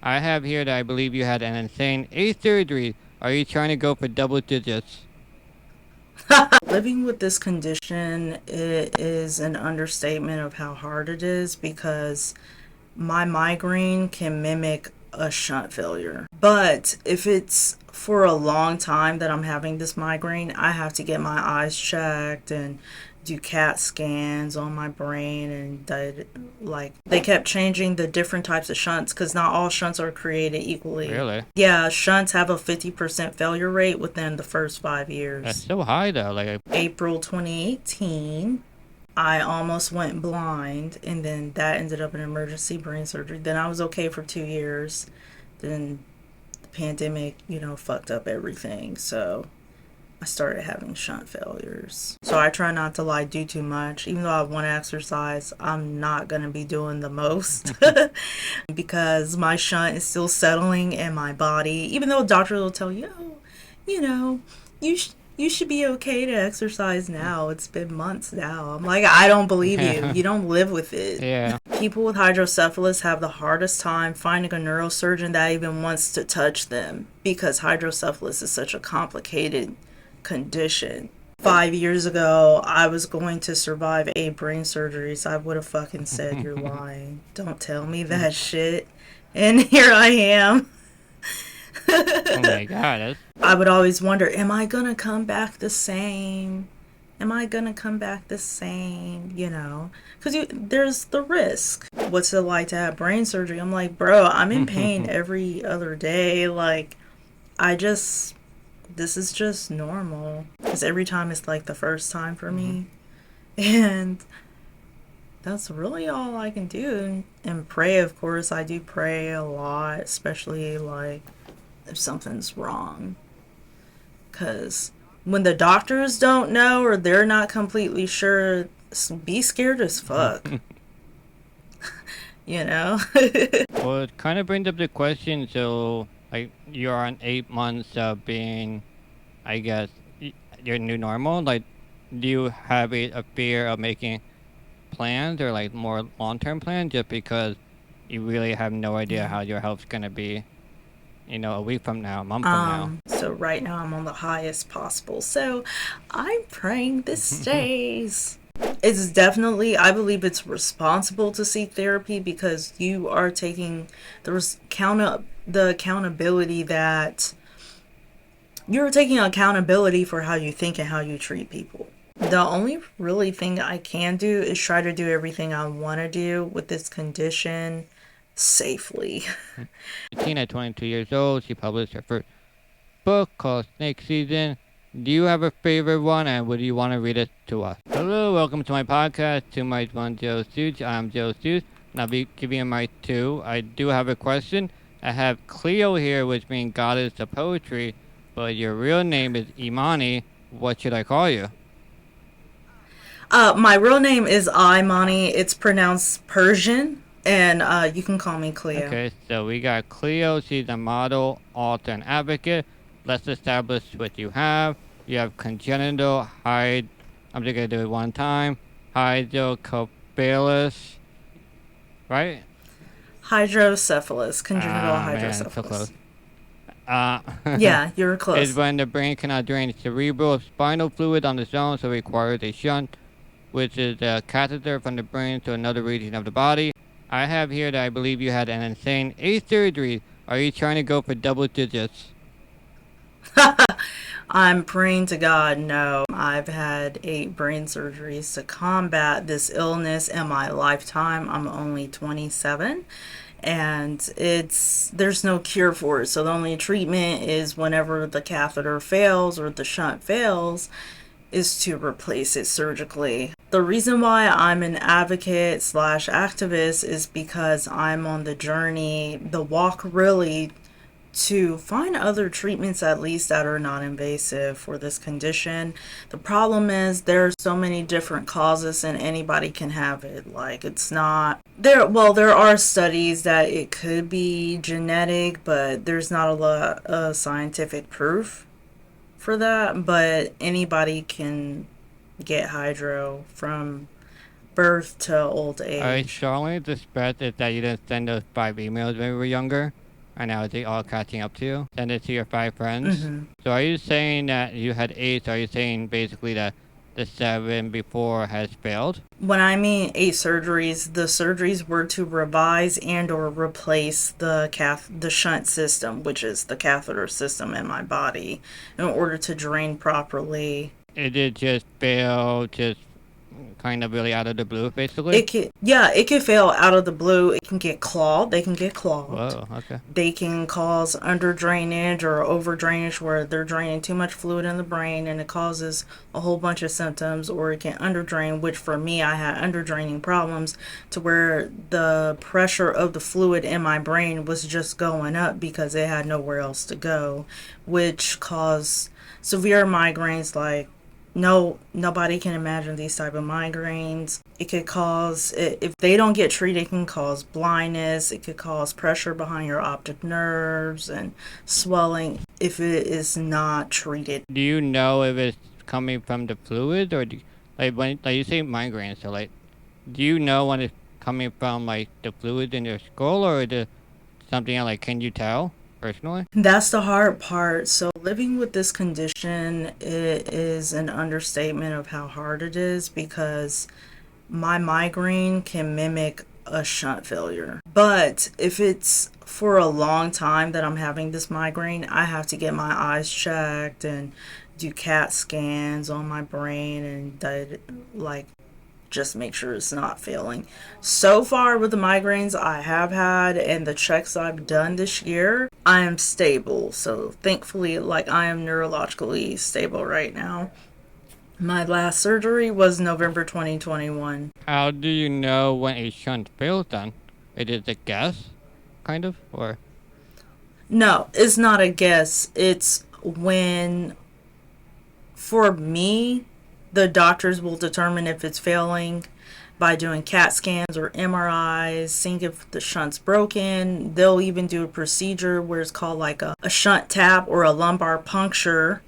I have here that I believe you had an insane 8 surgeries. Are you trying to go for double digits? Living with this condition, it is an understatement of how hard it is because my migraine can mimic a shunt failure. But if it's for a long time that I'm having this migraine, I have to get my eyes checked and do CAT scans on my brain, and like they kept changing the different types of shunts because not all shunts are created equally. Really? Yeah, shunts have a 50% failure rate within the first five That's years. so high though. April 2018, I almost went blind, and then that ended up in emergency brain surgery. Then I was okay for 2 years. Then the pandemic, fucked up everything. So I started having shunt failures. So I try not to like do too much. Even though I want to exercise, I'm not going to be doing the most because my shunt is still settling in my body. Even though doctors will tell you, oh, you know, you should be okay to exercise now. It's been months now. I'm like, I don't believe you. yeah. You don't live with it. Yeah. People with hydrocephalus have the hardest time finding a neurosurgeon that even wants to touch them because hydrocephalus is such a complicated condition. 5 years ago, I was going to survive 8 brain surgeries. I would have fucking said, you're lying. Don't tell me that shit. And here I am. Oh my god. I would always wonder, am I gonna come back the same? Am I gonna come back the same? Because there's the risk. What's it like to have brain surgery? I'm like, bro, I'm in pain every other day. Like, I just, this is just normal. Because every time it's like the first time for me. And that's really all I can do. And pray, of course. I do pray a lot, especially like if something's wrong. Because when the doctors don't know or they're not completely sure, be scared as fuck. you know? Well, it kind of brings up the question. So, like, you're on 8 months of being, I guess, your new normal. Like, do you have a fear of making plans or like more long-term plans just because you really have no idea yeah. how your health's gonna be, a week from now, a month from now? So right now I'm on the highest possible. So I'm praying this stays. It's definitely, I believe it's responsible to seek therapy because you are taking the accountability that you're taking accountability for how you think and how you treat people. The only really thing I can do is try to do everything I want to do with this condition safely. 18 at 22 years old, she published her first book called Snake Season. Do you have a favorite one, and would you want to read it to us? Hello, welcome to my podcast, Two Mics, One Joe Stooge. I'm Joe Stooge, and I'll be giving you my two. I do have a question. I have Clio here, which means goddess of poetry, but your real name is Imani. What should I call you? My real name is Imani. It's pronounced Persian, and you can call me Cleo. Okay, so we got Clio. She's a model, author, and advocate. Let's establish what you have. You have congenital I'm just gonna do it one time. Hydrocephalus, right? Hydrocephalus, congenital Ah, man, so hydrocephalus. close. Uh, Yeah, you're is close. when the brain cannot drain cerebral spinal fluid on its own, so it requires a shunt, which is a catheter from the brain to another region of the body. I have here that I believe you had an insane 8 surgeries. Are you trying to go for double digits? I'm praying to God, no. I've had 8 brain surgeries to combat this illness in my lifetime. I'm only 27, and there's no cure for it. So the only treatment is whenever the catheter fails or the shunt fails is to replace it surgically. The reason why I'm an advocate slash activist is because I'm on the journey, the walk really, to find other treatments at least that are non invasive for this condition. The problem is there are so many different causes and anybody can have it. Like, it's not there. Well, there are studies that it could be genetic, but there's not a lot of scientific proof for that. But anybody can get hydro from birth to old I age. strongly suspect that you didn't send those 5 emails when we were younger. And now is it all catching up to you? Send it to your 5 friends. Mm-hmm. So are you saying that you had 8? So are you saying basically that the 7 before has failed? When I mean 8 surgeries, the surgeries were to revise and or replace the shunt system, which is the catheter system in my body, in order to drain properly. It did just fail, just kind of really out of the blue, basically? It can fail out of the blue. It can get clogged. They can get clogged. Whoa, okay. They can cause under drainage or over drainage where they're draining too much fluid in the brain and it causes a whole bunch of symptoms, or it can under drain, which for me, I had under draining problems to where the pressure of the fluid in my brain was just going up because it had nowhere else to go, which caused severe migraines. Like, no, nobody can imagine these type of migraines. It could cause, if they don't get treated, it can cause blindness. It could cause pressure behind your optic nerves and swelling if it is not treated. Do you know if it's coming from the fluid, or when you say migraine, so like, do you know when it's coming from like the fluid in your skull, or is it something else? Like, can you tell personally? That's the hard part. So living with this condition, it is an understatement of how hard it is, because my migraine can mimic a shunt failure. But if it's for a long time that I'm having this migraine, I have to get my eyes checked and do CAT scans on my brain and like just make sure it's not failing. So far with the migraines I have had and the checks I've done this year, I am stable. So thankfully, like, I am neurologically stable right now. My last surgery was November 2021. How do you know when a shunt fails then? It is a guess, kind of, or? No, it's not a guess. It's when, for me, the doctors will determine if it's failing by doing CAT scans or MRIs, seeing if the shunt's broken. They'll even do a procedure where it's called like a shunt tap or a lumbar puncture,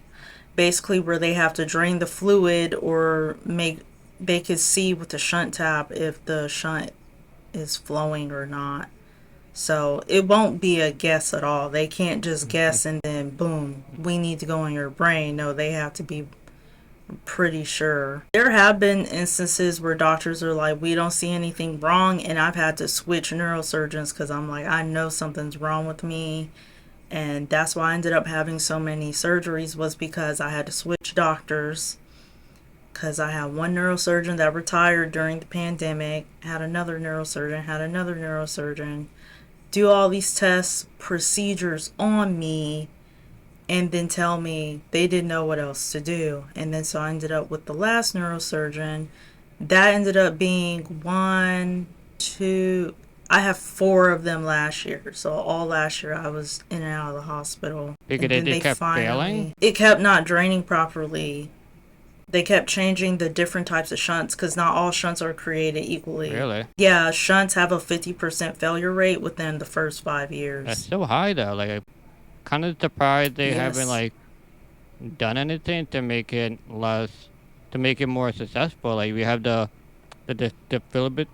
basically where they have to drain the fluid, or they could see with the shunt tap if the shunt is flowing or not. So it won't be a guess at all. They can't just guess and then boom, we need to go in your brain. No, they have to be pretty sure. There have been instances where doctors are like, we don't see anything wrong, and I've had to switch neurosurgeons because I'm like, I know something's wrong with me. And that's why I ended up having so many surgeries, was because I had to switch doctors, because I had one neurosurgeon that retired during the pandemic, had another neurosurgeon do all these tests, procedures on me, and then tell me they didn't know what else to do. And then so I ended up with the last neurosurgeon. That ended up being one, two, I have 4 of them last year. So all last year I was in and out of the hospital. Because they kept failing? It kept not draining properly. They kept changing the different types of shunts because not all shunts are created equally. Really? Yeah, shunts have a 50% failure rate within the first 5 years. That's so high though. Like, I'm kind of surprised they haven't like done anything to make it more successful. Like, we have the defibrillator.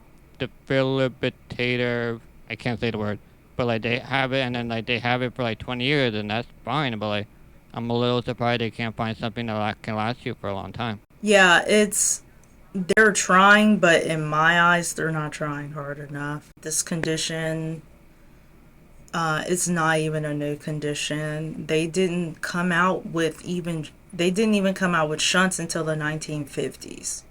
I can't say the word, but like they have it, and then like they have it for like 20 years, and that's fine. But like, I'm a little surprised they can't find something that can last you for a long time. Yeah, they're trying, but in my eyes, they're not trying hard enough. This condition, it's not even a new condition. They didn't even come out with shunts until the 1950s.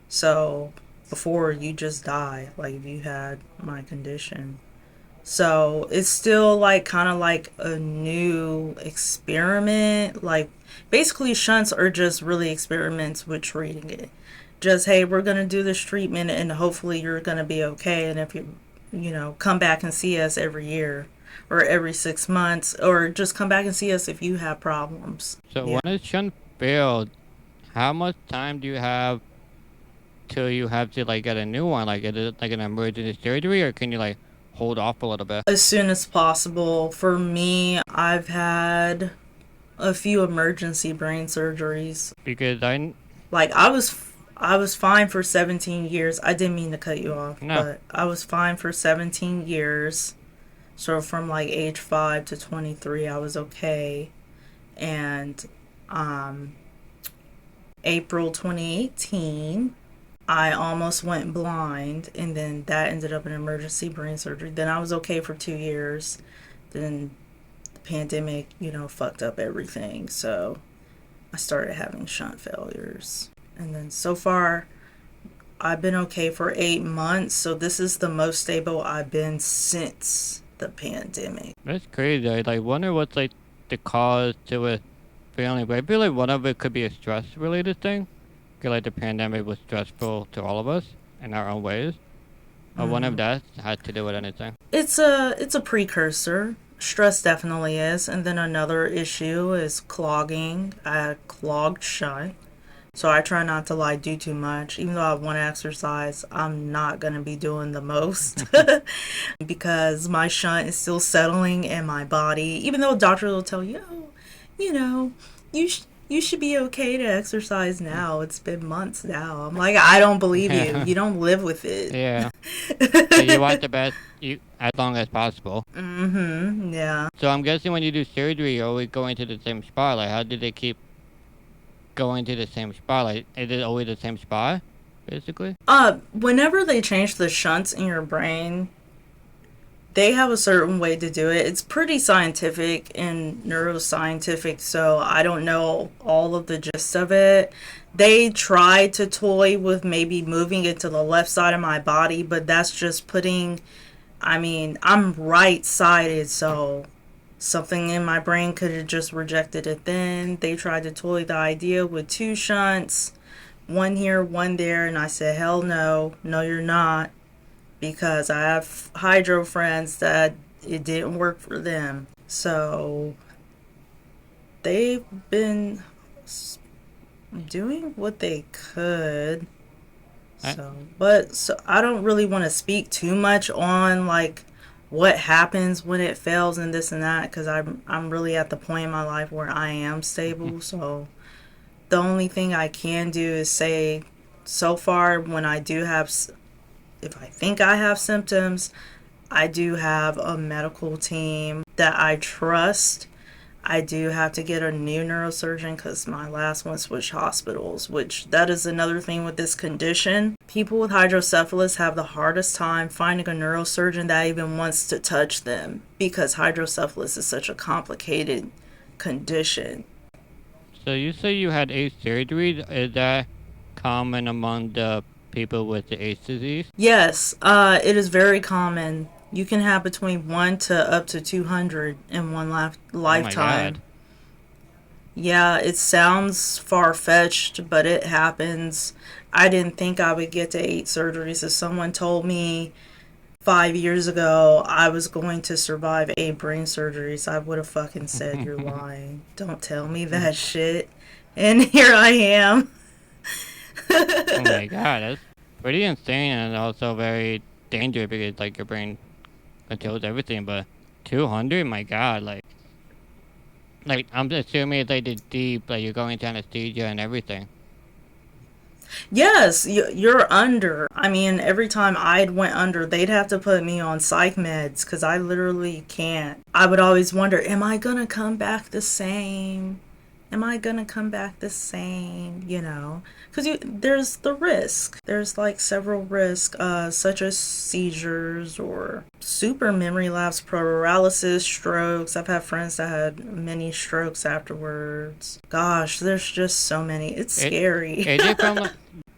So before you just die, like if you had my condition. So it's still like kind of like a new experiment. Like, basically shunts are just really experiments with treating it. Just, hey, we're going to do this treatment and hopefully you're going to be okay. And if come back and see us every year or every 6 months, or just come back and see us if you have problems. So when a shunt failed, how much time do you have till you have to like get a new one? Like, is it like an emergency surgery, or can you like hold off a little bit? As soon as possible. For me, I've had a few emergency brain surgeries. Because I was fine for 17 years. I didn't mean to cut you off, No. but I was fine for 17 years. So from like age 5 to 23, I was okay. And um, April 2018, I almost went blind, and then that ended up in emergency brain surgery. Then I was okay for 2 years. Then the pandemic, fucked up everything. So I started having shunt failures. And then so far, I've been okay for 8 months. So this is the most stable I've been since the pandemic. That's crazy. I like wonder what's like the cause to it failing. But I feel like one of it could be a stress related thing. I feel like the pandemic was stressful to all of us in our own ways. Or one of that had to do with anything. It's a precursor. Stress definitely is. And then another issue is clogging. I had clogged shunt. So I try not to like do too much. Even though I want to exercise, I'm not gonna be doing the most because my shunt is still settling in my body. Even though doctors will tell you, oh, you know, you should be okay to exercise now. It's been months now. I'm like, I don't believe you. You don't live with it. Yeah. So you want the best you as long as possible. Yeah. So I'm guessing when you do surgery, you're always going to the same spot. Like, how do they keep going to the same spot? Like, is it always the same spot, basically? Whenever they change the shunts in your brain, they have a certain way to do it. It's pretty scientific and neuroscientific, so I don't know all of the gist of it. They try to toy with maybe moving it to the left side of my body, but that's just I'm right-sided, so something in my brain could have just rejected it then. They tried to toy the idea with two shunts, one here, one there, and I said, hell no, no you're not, because I have hydro friends that it didn't work for them. So they've been doing what they could. So I don't really want to speak too much on like what happens when it fails and this and that, because I'm really at the point in my life where I am stable. So the only thing I can do is say, so far when I do have, if I think I have symptoms, I do have a medical team that I trust. I do have to get a new neurosurgeon because my last one switched hospitals, which that is another thing with this condition. People with hydrocephalus have the hardest time finding a neurosurgeon that even wants to touch them because hydrocephalus is such a complicated condition. So you say you had ACE surgeries. Is that common among the people with the ACE disease? Yes, it is very common. You can have between 1 to up to 200 in one lifetime. Oh my God. Yeah, it sounds far-fetched, but it happens. I didn't think I would get to 8 surgeries. If someone told me 5 years ago I was going to survive 8 brain surgeries, I would have fucking said, you're lying. Don't tell me that shit. And here I am. Oh my God, that's pretty insane and also very dangerous because like your brain controls everything. But 200, my God, like I'm assuming it's like the deep, like you're going into anesthesia and everything. Yes, you're under. I mean, every time I went under, they'd have to put me on psych meds because I literally can't. I would always wonder, am I going to come back the same? Am I going to come back the same? Because there's the risk. There's like several risks, such as seizures or super memory lapse, paralysis, strokes. I've had friends that had many strokes afterwards. Gosh, there's just so many. It's scary. Is it from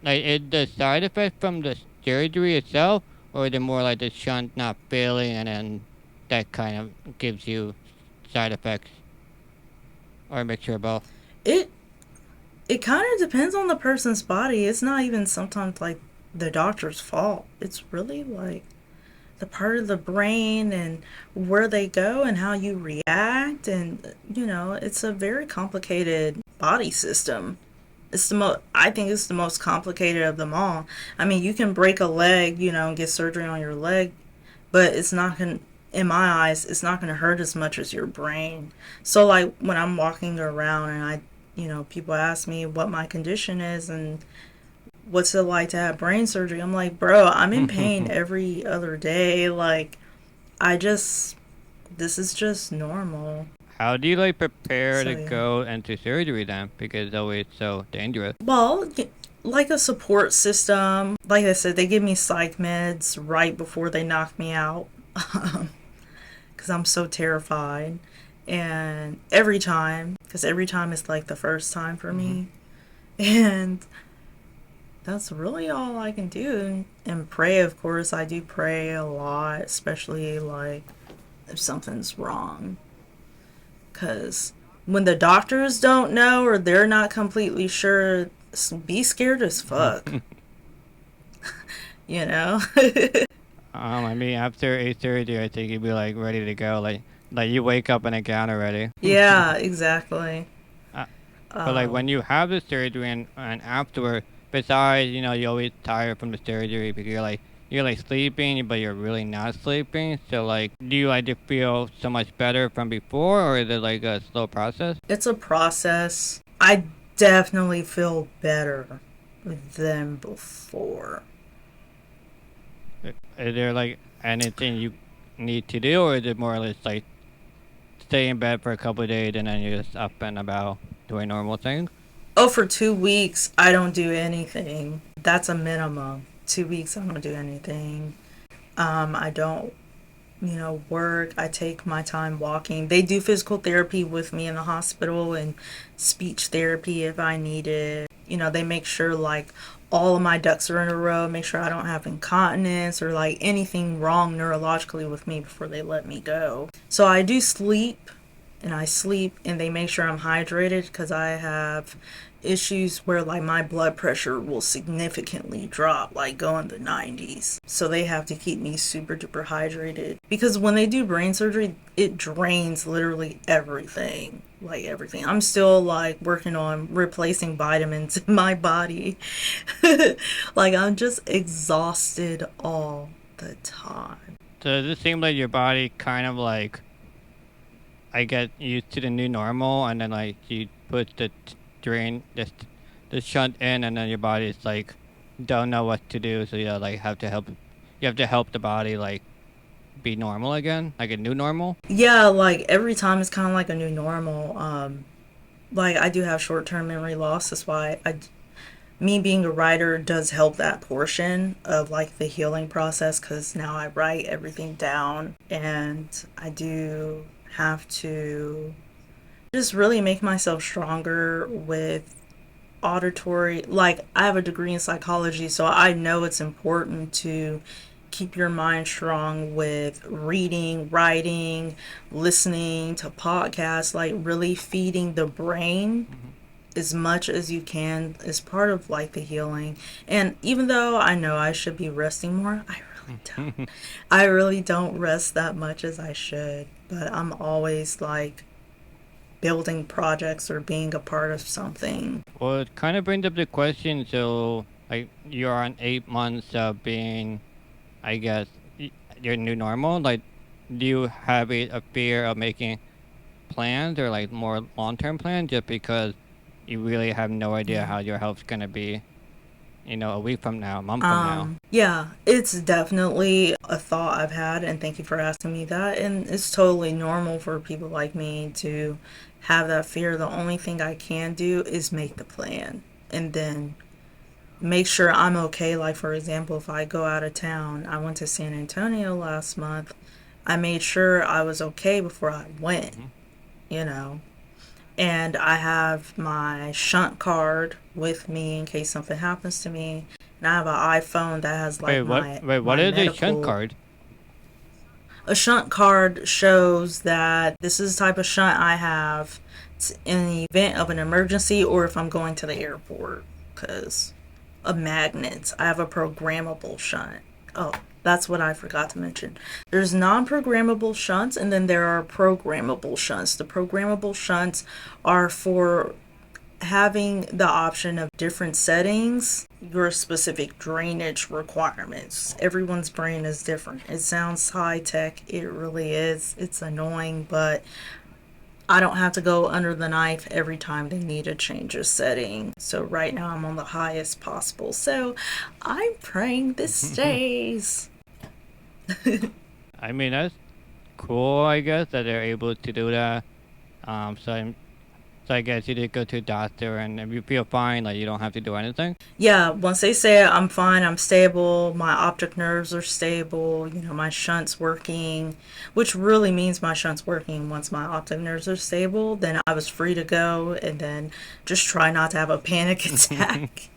is the side effect from the surgery itself, or is it more like the shunt not failing and then that kind of gives you side effects? Or a mixture of both? It kind of depends on the person's body. It's not even sometimes like the doctor's fault. It's really like the part of the brain and where they go and how you react, and it's a very complicated body system. I think it's the most complicated of them all. I mean, you can break a leg, and get surgery on your leg, but it's not going to, in my eyes, it's not going to hurt as much as your brain. So like when I'm walking around and people ask me what my condition is and what's it like to have brain surgery, I'm like, bro, I'm in pain every other day. Like, I just this is just normal. How do you like prepare So to yeah. go into surgery then? Because it's always so dangerous. Well, like a support system. Like I said, they give me psych meds right before they knock me out because I'm so terrified. And every time it's like the first time for me. And that's really all I can do. And pray, of course. I do pray a lot, especially like if something's wrong. Because when the doctors don't know or they're not completely sure, be scared as fuck. You know? I mean, after a surgery, I think you'd be like ready to go. Like you wake up in a gown already. Yeah, exactly. uh, but like when Um, you have the surgery and afterward, besides you're always tired from the surgery because you're like sleeping, but you're really not sleeping. So like, do you like to feel so much better from before, or is it like a slow process? it's a process. I definitely feel better than before. Is there like anything you need to do, or is it more or less like stay in bed for a couple of days and then you're just up and about doing normal things? Oh, for 2 weeks, I don't do anything. That's a minimum. 2 weeks, I don't do anything. I don't, work. I take my time walking. They do physical therapy with me in the hospital and speech therapy if I need it. They make sure like all of my ducks are in a row, make sure I don't have incontinence or like anything wrong neurologically with me before they let me go. So I do sleep and I sleep and they make sure I'm hydrated because I have issues where like my blood pressure will significantly drop, like go in the 90s. So they have to keep me super duper hydrated because when they do brain surgery, it drains literally everything. Like everything. I'm still like working on replacing vitamins in my body. Like I'm just exhausted all the time. So does it seem like your body kind of like I get used to the new normal, and then like you put drain the shunt in, and then your body's like don't know what to do, so you like have to help the body like be normal again, like a new normal. Yeah, like every time it's kind of like a new normal. Like I do have short-term memory loss. That's why me being a writer does help that portion of like the healing process because now I write everything down and I do have to just really make myself stronger with auditory. Like I have a degree in psychology, so I know it's important to keep your mind strong with reading, writing, listening to podcasts, like really feeding the brain as much as you can is part of like the healing. And even though I know I should be resting more, I really don't. I really don't rest that much as I should. But I'm always like building projects or being a part of something. Well, it kind of brings up the question. So like you're on 8 months of being, I guess, your new normal. Like, do you have a fear of making plans or like more long-term plans just because you really have no idea Yeah. how your health's gonna be, a week from now, a month from now? Yeah, it's definitely a thought I've had, and thank you for asking me that. And it's totally normal for people like me to have that fear. The only thing I can do is make the plan and then make sure I'm okay. Like, for example, if I go out of town, I went to San Antonio last month, I made sure I was okay before I went, Hmm. you know. And I have my shunt card with me in case something happens to me. And I have an iPhone that has Wait, like what? my Wait, what my is a shunt medical. card? A shunt card shows that this is the type of shunt I have in the event of an emergency or if I'm going to the airport because of magnets. I have a programmable shunt. Oh, that's what I forgot to mention. There's non-programmable shunts and then there are programmable shunts. The programmable shunts are for having the option of different settings, your specific drainage requirements. Everyone's brain is different. It sounds high tech, it really is. It's annoying, but I don't have to go under the knife every time they need to change a setting. So right now I'm on the highest possible. So I'm praying this stays. I mean, that's cool, I guess, that they're able to do that. So so I guess you did go to a doctor, and if you feel fine, like you don't have to do anything. Yeah, once they say I'm fine, I'm stable, my optic nerves are stable, my shunt's working, which really means my shunt's working. Once my optic nerves are stable, then I was free to go, and then just try not to have a panic attack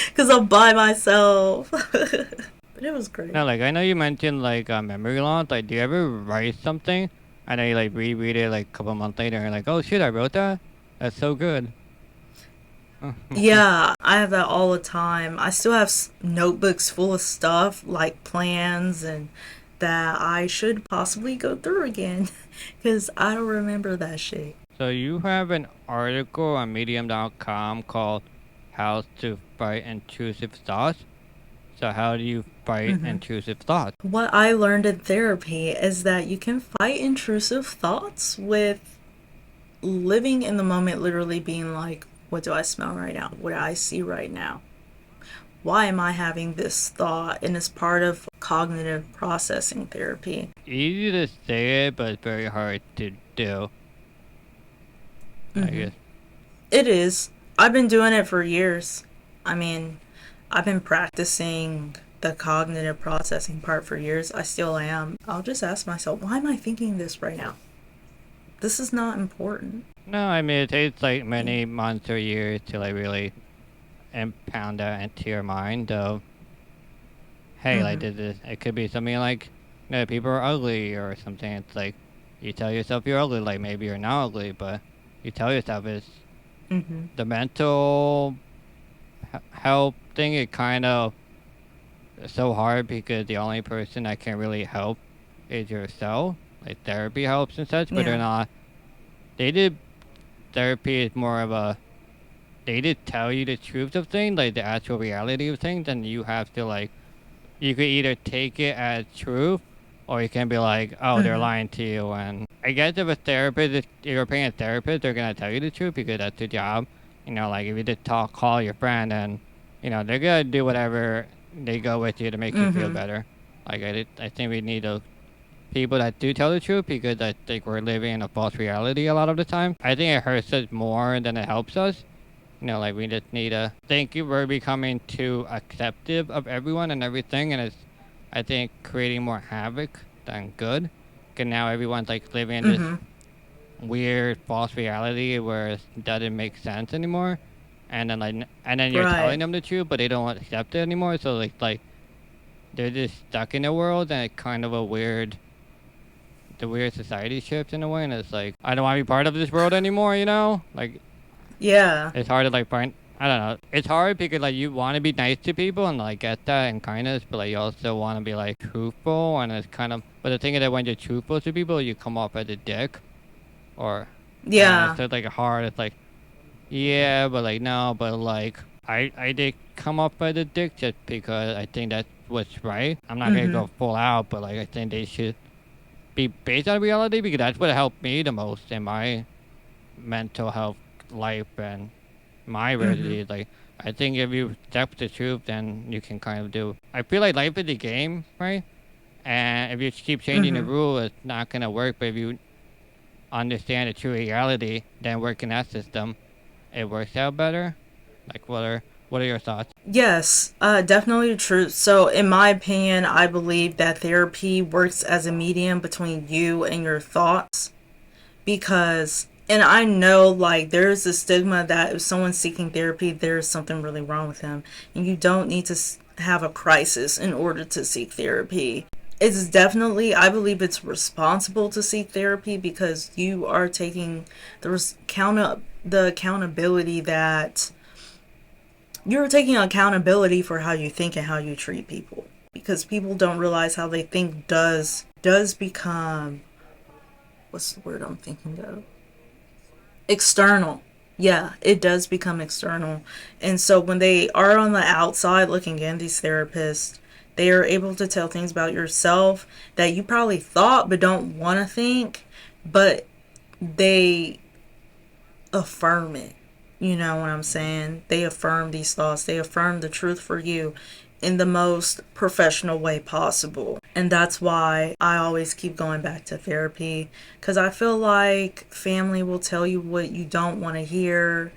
because I'm by myself. But it was great. Now, like I know you mentioned like memory loss. Like, do you ever write something and then you like reread it like a couple months later and you're like, oh shit, I wrote that. That's so good. Yeah, I have that all the time. I still have notebooks full of stuff like plans and that I should possibly go through again because I don't remember that shit. So you have an article on Medium.com called "How to Fight Intrusive Thoughts." So how do you fight intrusive thoughts? What I learned in therapy is that you can fight intrusive thoughts with living in the moment, literally being like, what do I smell right now? What do I see right now? Why am I having this thought? And it's part of cognitive processing therapy. Easy to say it, but it's very hard to do. I guess. It is. I've been doing it for years. I mean, I've been practicing the cognitive processing part for years. I still am. I'll just ask myself, why am I thinking this right now? This is not important. No, I mean it takes like many months or years to like really impound that into your mind. Though, hey, like this, it could be something like, people are ugly or something. It's like you tell yourself you're ugly. Like maybe you're not ugly, but you tell yourself it's the mental help thing. It kind of so hard because the only person that can really help is yourself. Like therapy helps and such, but they're Yeah. not. They did therapy is more of a. They did tell you the truth of things, like the actual reality of things, and you have to like. You could either take it as truth, or you can be like, oh, they're lying to you. And I guess if a therapist, if you're paying a therapist, they're gonna tell you the truth because that's their job. Like if you just call your friend, and they're gonna do whatever they go with you to make you feel better. Like I think we need those people that do tell the truth because I think we're living in a false reality a lot of the time. I think it hurts us more than it helps us. Like we just need to think we're becoming too acceptive of everyone and everything, and it's I think creating more havoc than good. Cause now everyone's like living in this weird false reality where it doesn't make sense anymore, and then you're telling Right. them the truth, but they don't accept it anymore. So like they're just stuck in the world, and it's kind of the weird society shift in a way, and it's like I don't want to be part of this world anymore. Like Yeah. it's hard to like find. I don't know. It's hard because like you want to be nice to people and like get that and kindness, but like you also want to be like truthful, and it's kind of. But the thing is that when you're truthful to people, you come off as a dick, or and Yeah. it's just like hard. It's like yeah, but like no, but like I did come off as a dick just because I think that's what's right. I'm not gonna go full out, but like I think they should be based on reality because that's what helped me the most in my mental health life and my reality. Like I think if you accept the truth, then you can kind of do. I feel like life is a game, right? And if you keep changing the rule, it's not gonna work. But if you understand the true reality, then work in that system, it works out better. Like what are your thoughts? Yes, definitely true. So, in my opinion, I believe that therapy works as a medium between you and your thoughts because, and I know like there's a stigma that if someone's seeking therapy, there's something really wrong with them, and you don't need to have a crisis in order to seek therapy. It's definitely, I believe it's responsible to seek therapy because you are taking the accountability that you're taking accountability for how you think and how you treat people because people don't realize how they think does become, what's the word I'm thinking of, external. Yeah, it does become external. And so when they are on the outside looking in, these therapists, they are able to tell things about yourself that you probably thought but don't want to think, but they affirm it. You know what I'm saying? They affirm these thoughts. They affirm the truth for you. in the most professional way possible. And that's why I always keep going back to therapy, because I feel like family will tell you what you don't want to hear,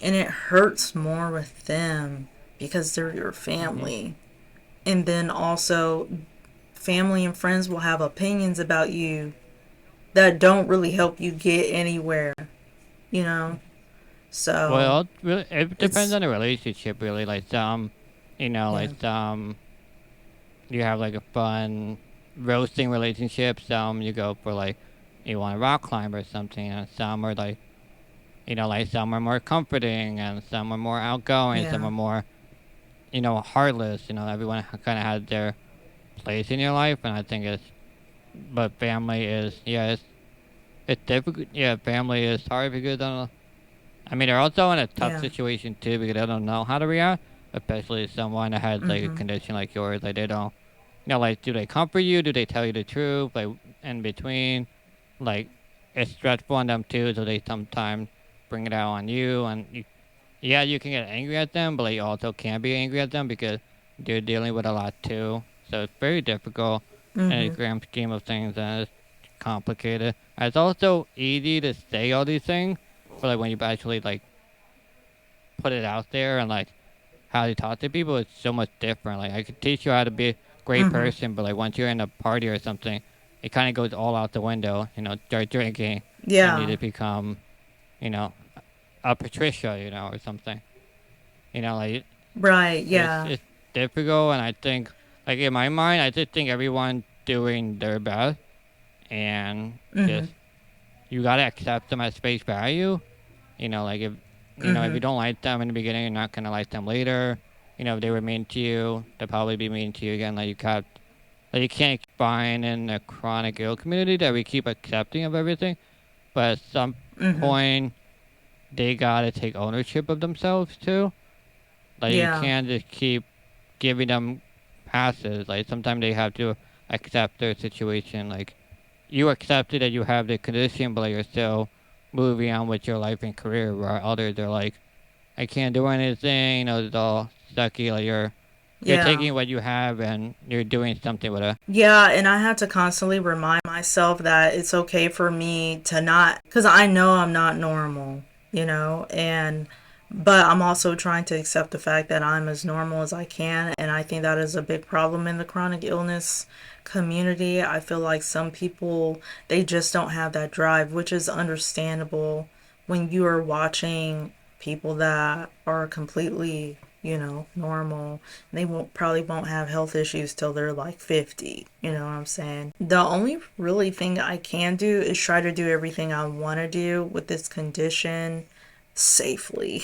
and it hurts more with them because they're your Hmm. family. And then also, family and friends will have opinions about you that don't really help you get anywhere, you know? So, Well, it depends it's, on the relationship, really. Like some, yeah, like some, you have like a fun roasting relationship. Some you go for like, you want to rock climb or something, and some are like, like some are more comforting, and some are more outgoing, some yeah, are more, heartless. Everyone kind of has their place in your life, and I think but family is, yeah, it's difficult. Yeah, family is hard because I mean, they're also in a tough yeah, situation too because they don't know how to react, especially someone that has like a mm-hmm, condition like yours. Like they don't, like do they comfort you? Do they tell you the truth? Like in between, like it's stressful on them too, so they sometimes bring it out on you, and yeah, you can get angry at them, but like, you also can't be angry at them because they're dealing with a lot too. So it's very difficult in the mm-hmm, grand scheme of things, and it's complicated. And it's also easy to say all these things, but like when you actually like put it out there and like how you talk to people, it's so much different. Like I could teach you how to be a great mm-hmm, person, but like once you're in a party or something, it kind of goes all out the window. Start drinking, and you yeah, just become, you know, a Patricia, or something. Like right, it's yeah, it's difficult, and I think like in my mind, I just think everyone doing their best, and mm-hmm, just you gotta accept them at face value. Like if mm-hmm, you don't like them in the beginning, you're not gonna like them later. If they were mean to you, they'll probably be mean to you again. You can't find in the chronic ill community that we keep accepting of everything, but at some mm-hmm, point they gotta take ownership of themselves too. Like you yeah, can't just keep giving them passes. Like sometimes they have to accept their situation. Like you accepted that you have the condition, but like, you're still moving on with your life and career. Where others are like, I can't do anything. It's all sucky. Like you're yeah. taking what you have and you're doing something with it. Yeah, and I had to constantly remind myself that it's okay for me to not, because I know I'm not normal, and but I'm also trying to accept the fact that I'm as normal as I can, and I think that is a big problem in the chronic illness community. I feel like some people, they just don't have that drive, which is understandable when you are watching people that are completely, normal. They won't have health issues till they're like 50. You know what I'm saying? The only really thing I can do is try to do everything I want to do with this condition safely.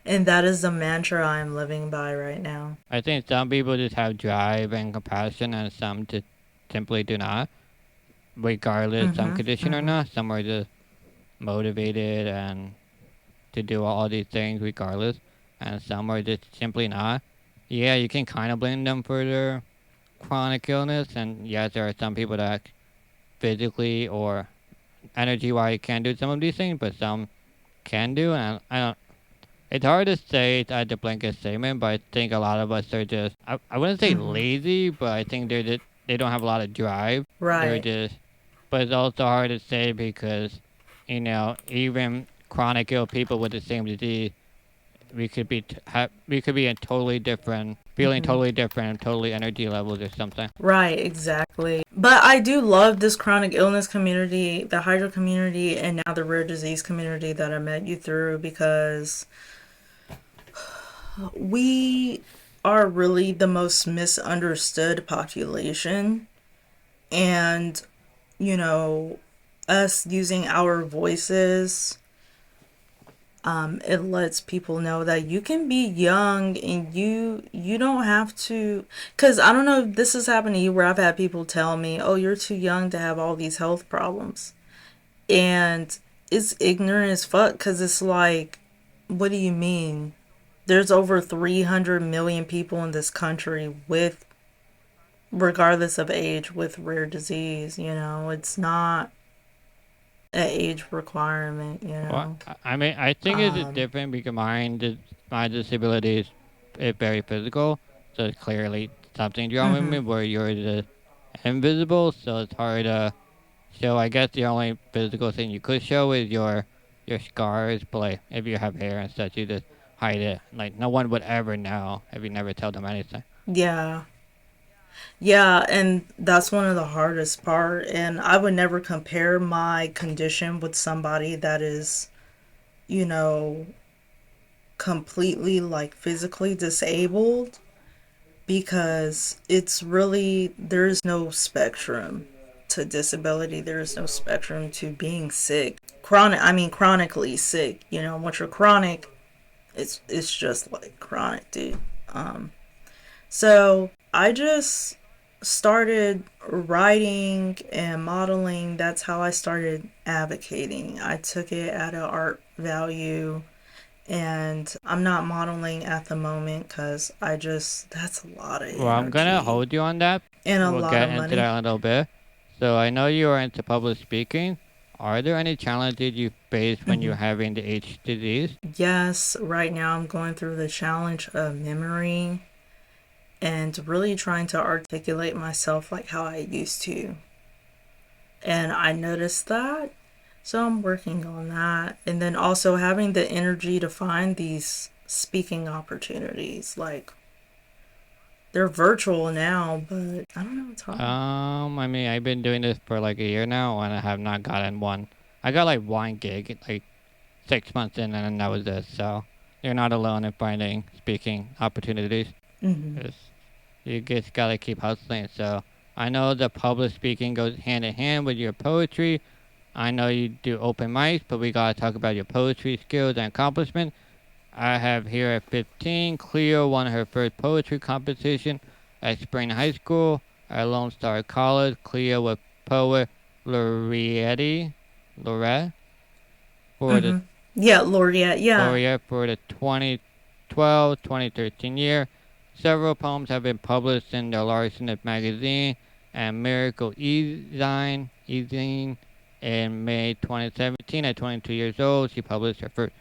And that is the mantra I'm living by right now. I think some people just have drive and compassion, and some just simply do not, regardless some Mhm. condition or Mhm. not. Some are just motivated and to do all these things regardless, and some are just simply not. Yeah, you can kind of blame them for their chronic illness, and yes, there are some people that physically or energy wise can't do some of these things, but some can do, and I don't. It's hard to say at the blanket statement, but I think a lot of us are just. I wouldn't say Mhm. lazy, but I think they don't have a lot of drive. They're Right. just. But it's also hard to say because, even chronic ill people with the same disease, we could be in totally different, feeling Mhm. totally different, totally energy levels or something. Right, exactly. But I do love this chronic illness community, the hydro community, and now the rare disease community that I met you through, because we are really the most misunderstood population. And, you know, us using our voices, it lets people know that you can be young and you don't have to, because I don't know if this has happened to you, where I've had people tell me, oh, you're too young to have all these health problems. And it's ignorant as fuck, because it's like, what do you mean? There's over 300 million people in this country with, regardless of age, with rare disease. It's not an age requirement. Well, I mean, I think it's just different because my disability is very physical. So it's clearly something wrong with Mm-hmm. me where you're the invisible, so it's hard to show. I guess the only physical thing you could show is your scars, but like if you have hair and such, you just hide it. Like no one would ever know if you never tell them anything. Yeah. Yeah, and that's one of the hardest part. And I would never compare my condition with somebody that is, you know, completely like physically disabled because it's really, there's no spectrum to disability. There's no spectrum to being sick. Chronically sick. Once you're chronic, it's just like chronic, dude. So I just started writing and modeling. That's how I started advocating. I took it at an art value, and I'm not modeling at the moment because that's a lot of Well, I'm gonna energy hold you on that. and a We'll lot get of into that money. in a little bit. So I know you are into public speaking. Are there any challenges you face when Hmm. you're having the H disease? Yes, right now I'm going through the challenge of memory and really trying to articulate myself like how I used to. And I noticed that. So I'm working on that. And then also having the energy to find these speaking opportunities. Like, they're virtual now, but I don't know, it's hard. I mean, I've been doing this for like a year now, and I have not gotten one. I got like one gig, like 6 months in, and then that was it. So you're not alone in finding speaking opportunities. Hmm. It's, you just gotta keep hustling. So I know the public speaking goes hand in hand with your poetry. I know you do open mics, but we gotta talk about your poetry skills and accomplishments. I have here at 15, Clio won her first poetry competition at Spring High School at Lone Star College. Clio was poet laureate for the Hmm. Yeah, Laureate, yeah. laureate for the 2012-2013 year. Several poems have been published in the Larson magazine and Miracle e-zine in May 2017. At 22 years old, she published her first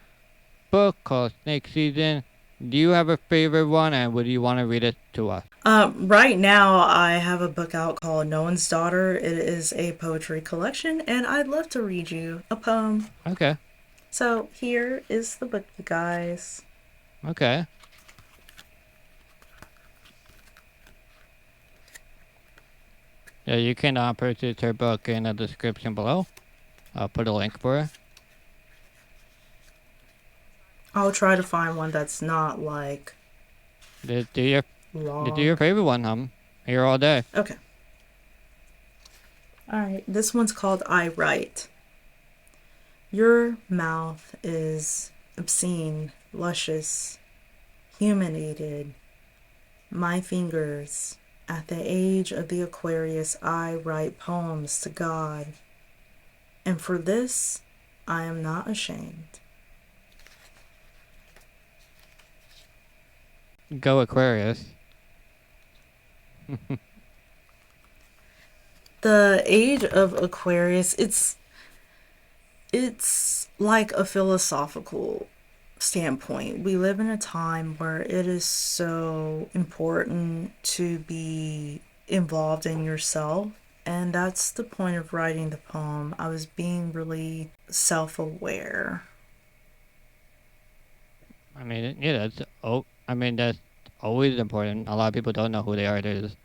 book called Snake Season. Do you have a favorite one, and would you want to read it to us? Right now, I have a book out called No One's Daughter. It is a poetry collection, and I'd love to read you a poem. Okay, So here is the book, you guys. okay. Yeah, you can purchase her book in the description below. I'll put a link for it. I'll try to find one that's not like Do your do your long. favorite one. I'm here all day. Okay. All right. This one's called I Write. Your mouth is obscene, luscious, humanated. My fingers, at the age of the Aquarius, I write poems to God. And for this, I am not ashamed. Go Aquarius. The age of Aquarius, it's like a philosophical standpoint. We live in a time where it is so important to be involved in yourself. And that's the point of writing the poem. I was being really self aware. I mean, yeah, that's always important. A lot of people don't know who they are. They're just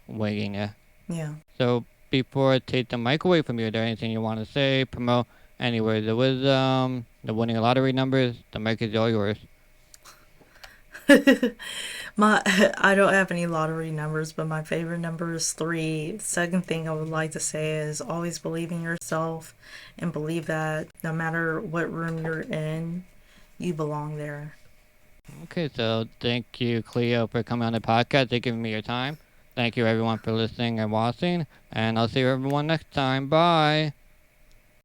winging it. Yeah. So before I take the mic away from you, is there anything you want to say, promote, any words of wisdom, the winning lottery numbers? The mic is all yours. My I don't have any lottery numbers, but my favorite number is 3. The second thing I would like to say is always believe in yourself and believe that no matter what room you're in, you belong there. Okay, so thank you, Cleo, for coming on the podcast and giving me your time. Thank you, everyone, for listening and watching. And I'll see you everyone next time. Bye.